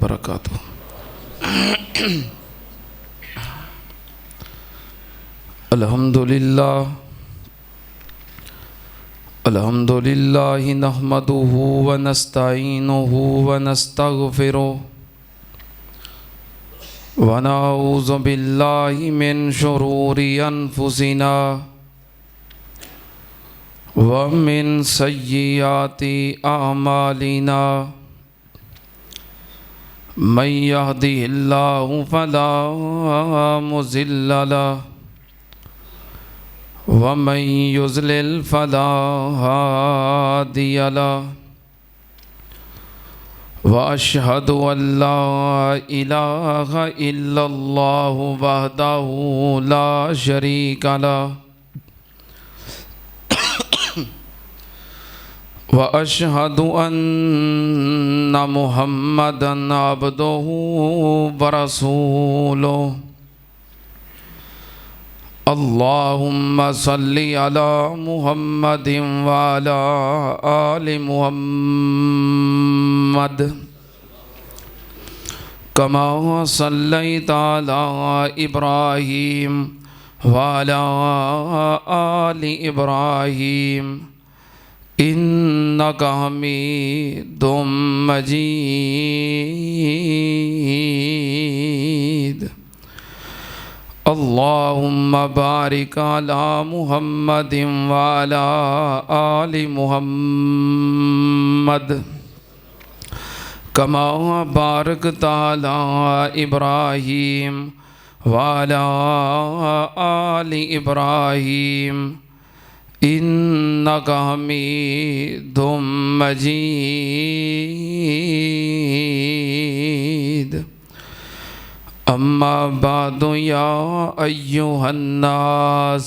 وبرکاتہ۔ الحمدللہ نحمدہ ونستعینہ ونستغفرہ ونعوذ باللہ من شرور انفسنا ومن سیئات اعمالنا من یہدہ اللہ فلا مضل لہ ومن یضلل فلا ہادی لہ واشہد ان لا الہ الا اللہ وحدہ لا شریک لہ واشہد ان محمدا عبدہ ورسولہ اللہم صلی علی محمد وعلی آل محمد کما صلیت علی ابراہیم وعلی آل ابراہیم انک حمید مجید اللہم بارک علی محمد وعلی آل محمد کما بارکت علی ابراہیم وعلی آل ابراہیم انک حمید مجید اما بعد یا ایہا الناس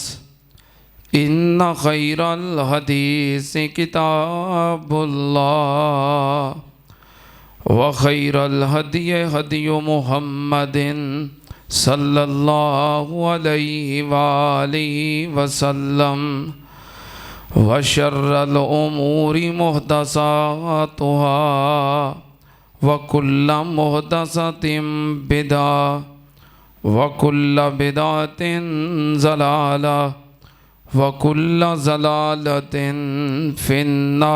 ان خیر الحدیث کتاب اللہ وخیر الہدی ہدی محمد صلی اللہ علیہ وآلہ وسلم وشر الامور محدثاتها وَكُلَّ مُحْدَثَةٍ بِدْعَةٍ وَكُلَّ بِدْعَةٍ ضَلَالَةٍ وَكُلَّ ضَلَالَةٍ فِي النَّارِ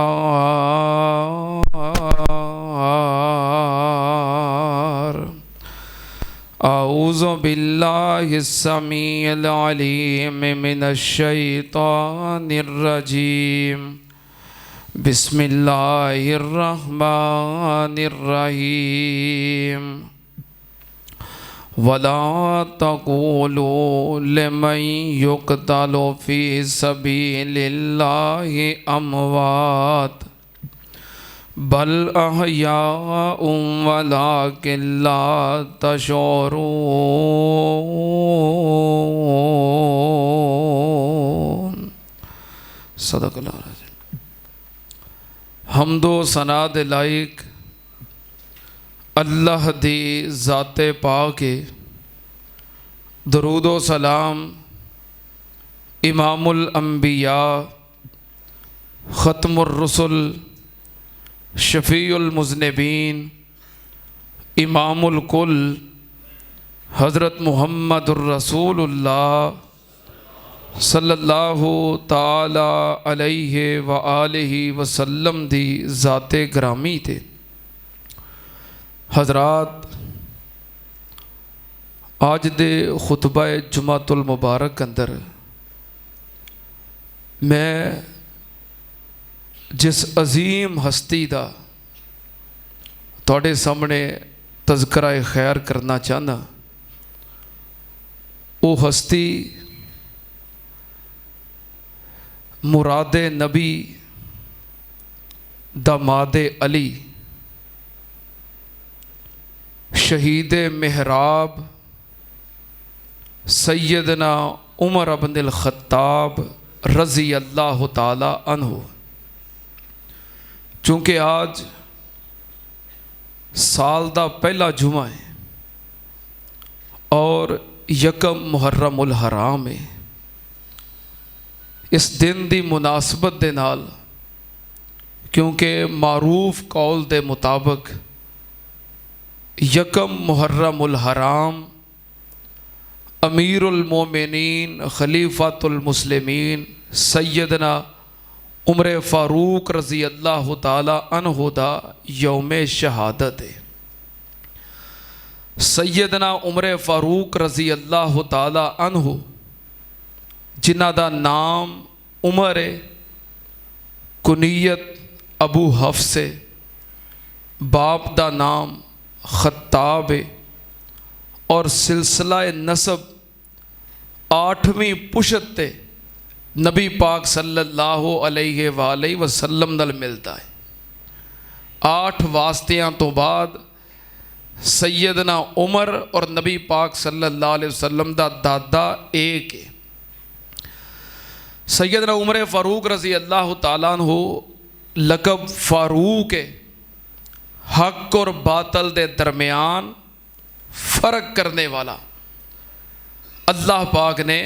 اعوذ باللہ السمیع العلیم من الشیطان الرجیم بسم اللہ الرحمن الرحیم وَلَا تَقُولُوا لِمَنْ يُقْتَلُ فِي سَبِيلِ اللَّهِ أَمْوَاتٌ بَلْ أَحْيَاءٌ وَلَكِنْ لَا تَشْعُرُونَ صدق اللہ العظیم۔ حمد و ثنا دے لائق اللہ دی ذات پاک، درود و سلام امام الانبیاء ختم الرسل شفیع المذنبین امام الکل حضرت محمد الرسول اللہ صلی اللہ تعالی علیہ وآلہ وسلم دی ذات گرامی تے۔ حضرات، آج دے خطبہ جمعۃ المبارک اندر میں جس عظیم ہستی دا تواڈے سامنے تذکرہ خیر کرنا چاہنا، وہ ہستی مراد نبی داماد علی شہید محراب سیدنا عمر بن الخطاب رضی اللہ تعالی عنہ۔ چونکہ آج سال دا پہلا جمعہ ہے اور یکم محرم الحرام ہے، اس دن دی مناسبت دے نال کیونکہ معروف قول دے مطابق یکم محرم الحرام، امیر المومنین خلیفۃ المسلمین سیدنا عمر فاروق رضی اللہ تعالی عنہ دا یوم شہادت ہے۔ سیدنا عمر فاروق رضی اللہ تعالی عنہ جنہ دا نام عمر ہے، کنیت ابو حفص ہے، باپ دا نام خطاب ہے، اور سلسلہ نسب 8ویں پشت تے نبی پاک صلی اللہ علیہ وآلہ وسلم نال ملتا ہے۔ 8 واسطیاں تو بعد سیدنا عمر اور نبی پاک صلی اللہ علیہ وسلم دا دادا ایک ہے۔ سیدنا عمر فاروق رضی اللہ تعالیٰ عنہ لقب فاروق ہے، حق اور باطل دے درمیان فرق کرنے والا۔ اللہ پاک نے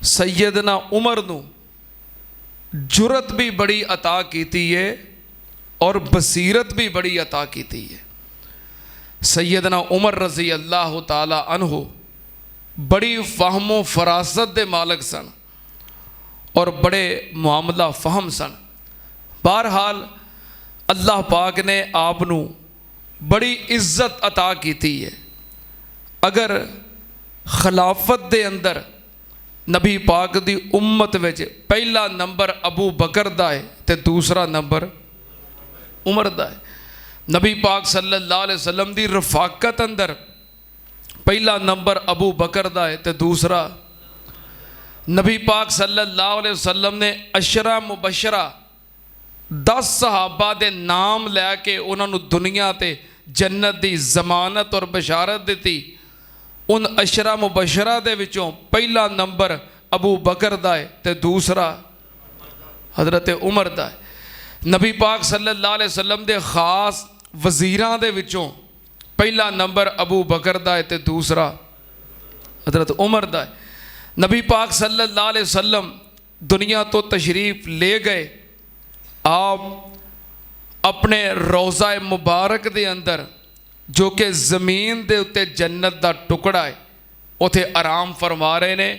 سیدنا عمر نو جرت بھی بڑی عطا کیتی ہے اور بصیرت بھی بڑی عطا کیتی ہے۔ سیدنا عمر رضی اللہ تعالی عنہ بڑی فہم و فراست دے مالک سن اور بڑے معاملہ فہم سن۔ بہرحال اللہ پاک نے آپ نو بڑی عزت عطا کیتی ہے۔ اگر خلافت دے اندر نبی پاک دی امت وچ پہلا نمبر ابو بکر دا ہے تے دوسرا نمبر عمر دا ہے۔ نبی پاک صلی اللہ علیہ وسلم دی رفاقت اندر پہلا نمبر ابو بکر دا ہے تے دوسرا۔ نبی پاک صلی اللہ علیہ وسلم نے عشرہ مبشرہ 10 صحابہ دے نام لے کے انہوں نے دنیا تے جنت دی ضمانت اور بشارت دیتی۔ ان عشرہ مبشرہ دے وچوں پہلا نمبر ابو بکر دا ہے تے دوسرا حضرت عمر دا ہے۔ نبی پاک صلی اللہ علیہ وسلم دے خاص وزیراں دے وچوں پہلا نمبر ابو بکر دا ہے تے دوسرا حضرت عمر دا ہے۔ نبی پاک صلی اللہ علیہ وسلم دنیا تو تشریف لے گئے، آپ اپنے روضہ مبارک دے اندر جو کہ زمین دے اتے جنت دا ٹکڑا ہے اتھے آرام فرما رہے نے۔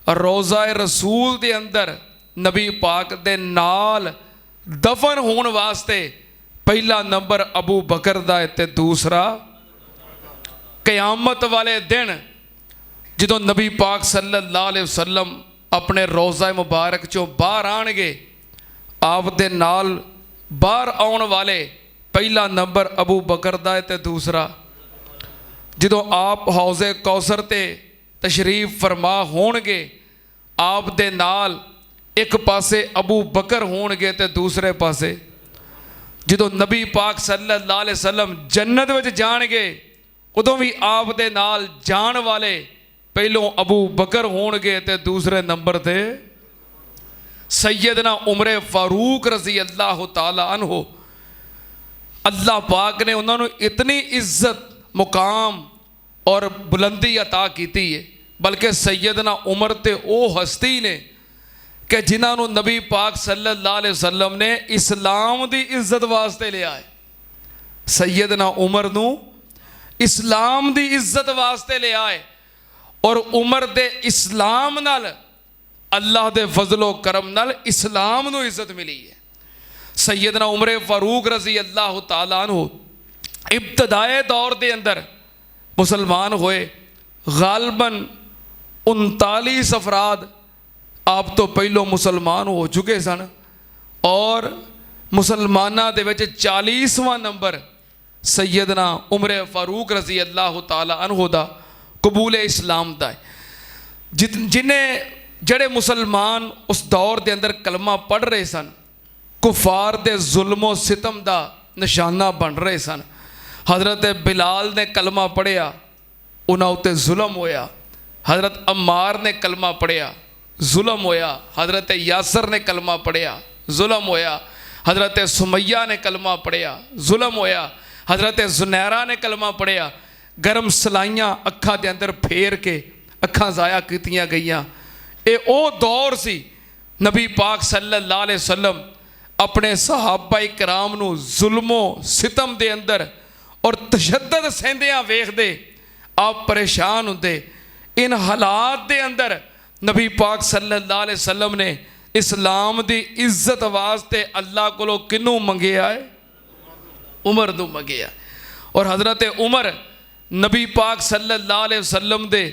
روضہ رسول دے اندر نبی پاک دے نال دفن ہون واسطے پہلا نمبر ابو بکر دا ہے تے دوسرا۔ قیامت والے دن جدوں نبی پاک صلی اللہ علیہ وسلم اپنے روضہ مبارک چوں باہر آن گے، آپ دے نال باہر آن والے پہلا نمبر ابو بکر دا ہے تے دوسرا۔ جدوں آپ حوض کوثر تے تشریف فرما ہون گے، آپ دے نال ایک پاسے ابو بکر ہون گے تے دوسرے پاسے۔ جدوں نبی پاک صلی اللہ علیہ وسلم جنت وچ جان گے، ادوں بھی آپ دے نال جان والے پہلوں ابو بکر ہون گے تے دوسرے نمبر تے سیدنا عمر فاروق رضی اللہ تعالی عنہ۔ اللہ پاک نے انہوں نے اتنی عزت مقام اور بلندی عطا کیتی ہے، بلکہ سیدنا عمر تے او ہستی نے کہ جنہاں نو نبی پاک صلی اللہ علیہ وسلم نے اسلام دی عزت واسطے لے آئے۔ سیدنا عمر نو اسلام دی عزت واسطے لے آئے اور عمر دے اسلام نال اللہ دے فضل و کرم نال اسلام نو عزت ملی ہے۔ سیدنا عمر فاروق رضی اللہ تعالیٰ عنہ ابتدائے دور دے اندر مسلمان ہوئے، غالباً 39 افراد آپ تو پہلو مسلمان ہو چکے سن، اور مسلمانہ دے وچ 40واں نمبر سیدنا عمر فاروق رضی اللہ تعالیٰ عنہ دا قبول اسلام دا ہے۔ جڑے مسلمان اس دور دے اندر کلمہ پڑھ رہے سن، کفار دے ظلم و ستم دا نشانہ بن رہے سن۔ حضرت بلال نے کلمہ پڑھیا، انہاں اتے ظلم ہویا۔ حضرت عمار نے کلمہ پڑھیا، ظلم ہویا۔ حضرت یاسر نے کلمہ پڑھیا، ظلم ہویا۔ حضرت سمیہ نے کلمہ پڑھیا، ظلم ہویا۔ حضرت زنیرہ نے کلمہ پڑھیا۔ گرم سلائیاں اکھاں دے اندر پھیر کے اکھاں ضائع کیتیاں گئیاں۔ اے او دور سی نبی پاک صلی اللہ علیہ وسلم اپنے صحابہ کرام نو ظلم و ستم دے اندر اور تشدد سہندیاں ویخ دے آپ پریشان ہوندے. ان حالات دے اندر نبی پاک صلی اللہ علیہ وسلم نے اسلام دی عزت واسطے اللہ کو کنوں منگیا ہے؟ عمر نو منگیا. اور حضرت عمر نبی پاک صلی اللہ علیہ وسلم دے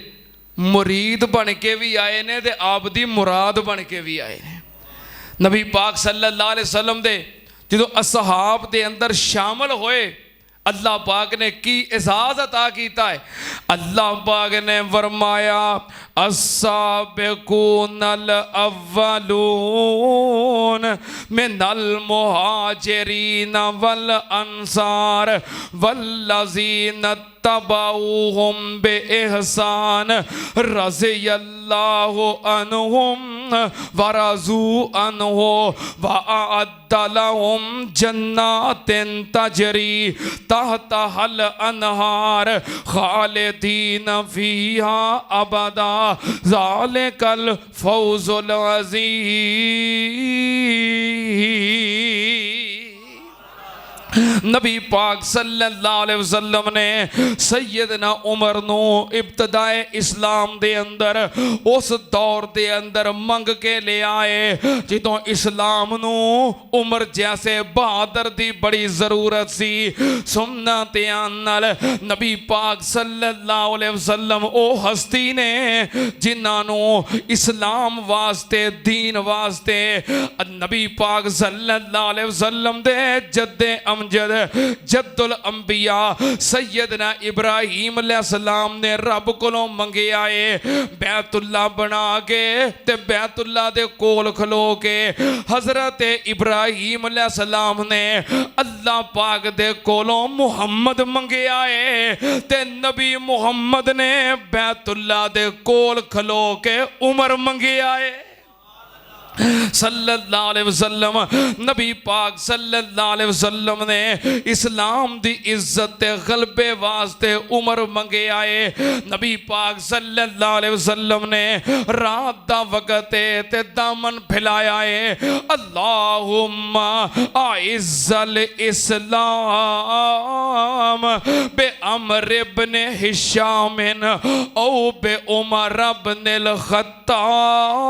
مرید بن کے بھی آئے نے تے آپ دی مراد بن کے بھی آئے نے. نبی پاک صلی اللہ علیہ وسلم دے جدو اصحاب دے اندر شامل ہوئے اللہ پاک نے کی اعزاز عطا کیتا ہے. اللہ پاک نے فرمایا السابقون الاولون من المہاجرین والانصار والذین اتبعوہم بإحسان رضی اللہ عنہم ورضوا عنہ وأعد لهم جنات تجری تحتها الانہار خالدین فیہا ابدا ذالک الفوز العظیم. نبی پاک صلی اللہ علیہ وسلم نے سیدنا عمر نو ابتدائے اسلام دے اندر اس دور دے اندر منگ کے لے آئے جدوں اسلام نو عمر جیسے بہادر دی بڑی ضرورت سی. سنتیاں نال نبی پاک صلی اللہ علیہ وسلم او ہستی نے جنہاں نو اسلام واسطے دین واسطے نبی پاک صلی اللہ علیہ وسلم دے جد امجد جد الانبیاء سیدنا ابراہیم علیہ السلام نے رب کو منگے آئے بیت اللہ بنا کے تے بیت اللہ دے کول کھلو کے حضرت ابراہیم علیہ السلام نے اللہ پاک دے کولوں محمد منگے آئے تے نبی محمد نے بیت اللہ دے کول کھلو کے عمر منگے آئے صلی اللہ علیہ وسلم. نبی پاک صلی اللہ علیہ وسلم نے اسلام دی عزت غلبے واسطے عمر منگے آئے. نبی پاک صلی اللہ علیہ وسلم نے رات دا وقت تے دامن پھیلایا ہے اللہم اعز الاسلام بے عمر ابن ہشام او بے عمر ابن الخطاب